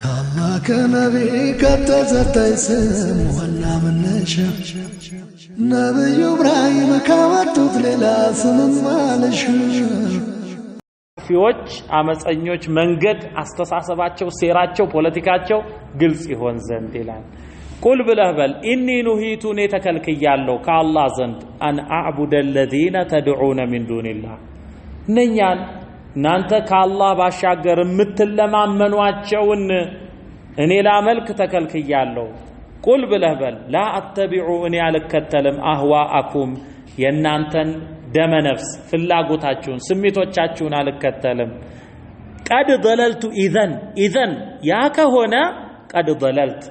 الله كنبي كتزتيسم ولا منش نبي إبراهيم كواتوت للاسم مالش ፊዎች አመፀኞች መንገድ አስተሳሰባቸው ሴራቸው ፖለቲካቸው ግልጽ ይሆን ዘንድ ይላል ቁል ብለህበል ኢኒ ኑሂቱኒ ተከልክያለሁ ከአላህ ዘንድ አን አዕቡደ الذين تدعون من دون الله ነኛን እናንተ ከአላህ ባሻገር የምትለማመኗቸውን እኔ ላመልክ ተከልክያለሁ ቁል ብለህበል ላ አተቢዑ እኔ አልከተልም አህዋአኩም የናንተን ደመ ነፍስ ፍላጎታችሁን ስሜቶቻችሁን አልከተልም ቀድ ضللت اذن ያ ከሆነ ቀድ ضللت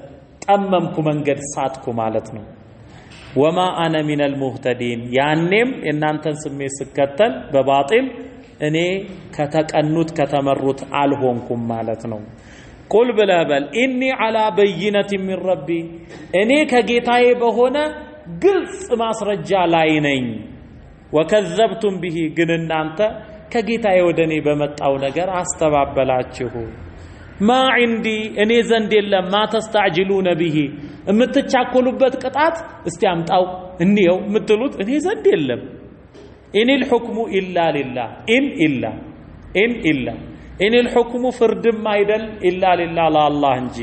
ጠመምኩ መንገድ ሳትኩ ማለት ነው ወማ አነ ሚን المهتدين ያኔም የናንተን ስሜት ስከተል በባጢል እኔ ከተቀኑት ከተመሩት አልሆንኩም ማለት ነው ቁል ብለህበል ኢኒ على بينة من ربي እኔ ከጌታዬ በሆነ ግልጽ ማስረጃ ላይ ነኝ وكذبتم به ግን እናንተ ከጌታዬ ወደኔ በመጣው ነገር አስተባበላችሁ ما عندي እኔ ዘንድ የለም ما تستعجلون به እምትቻኮሉበት ቅጣት እስቲ አምጣው እንየው ምትሉት እኔ ዘንድ የለም إن الحكم إلا لله إن الحكم فردم አይደል إلا لله لا الله እንጂ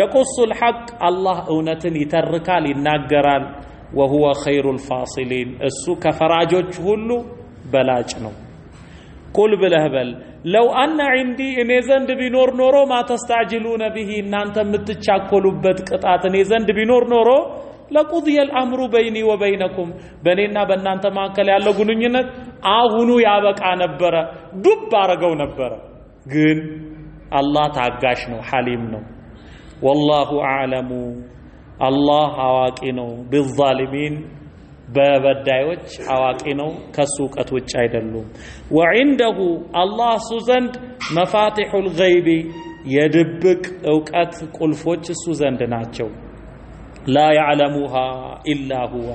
يقص الحق الله እውነትን ይተርካል ይናገራል وهو خير الفاصلين السو كفراجوች ሁሉ በላጭ ነው قل بلهبل لو ان عندي እኔ ዘንድ ቢኖር ኖሮ ما تستعجلون به እናንተ የምትቻኮሉበት ቅጣት እኔ ዘንድ ቢኖር ኖሮ لقضي الامر بيني وبينكم በኔና በእናንተ መካከል ያለው ግንኙነት አሁኑ ያበቃ ነበር ዱብ አረገው ነበር ግን አላህ ታጋሽ ነው ሐሊም ነው والله اعلم الله አዋቂ ነው بالظالمين በበዳዮች አዋቂ ነው ከሱቀት ውጭ አይደሉም وعنده الله سوزند مفاتيح الغيب የድብቅ ዕውቀት ቁልፎች እሱ ዘንድ ናቸው لا يعلمها الا هو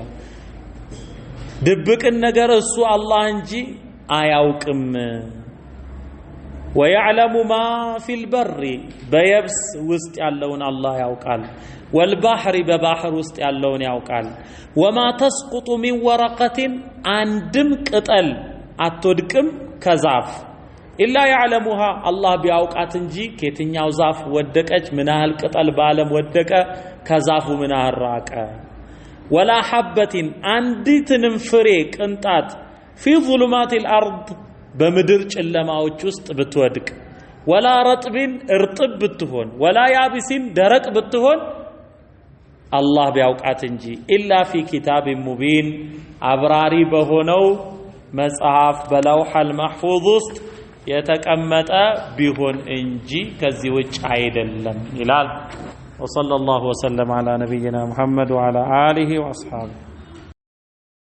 ድብቅን ነገር እሱ አላህ እንጂ አያውቅም ويعلم ما في البر بيبس وسط ያለውን አላህ ያውቃል والبحر ببحر وسط ያለውን ያውቃል وما تسقط من ورقة አንድም ቅጠል አትወድቅም ከዛፍ إلا يعلمها الله ቢያውቃት እንጂ ከየትኛው ዛፍ ወደቀች ምን ያህል ቅጠል በአለም ወደቀ ከዛፉ ምን ያህል ራቀ ولا حبة አንዲትንም ፍሬ ቅንጣት في ظلمات الأرض በምድር ጨለማዎች ውስጥ ብትወድቅ ولا رطب እርጥብ ብትሆን ولا يابس ደረቅ ብትሆን الله ቢያውቃት እንጂ إلا في كتاب مبين አብራሪ በሆነው መጽሐፍ በለውሐ المحفوظ ውስጥ የተቀመጠ ቢሆን እንጂ ከዚህ ውጭ አይደለም ይላል وصلى الله وسلم على نبينا محمد وعلى آله وأصحابه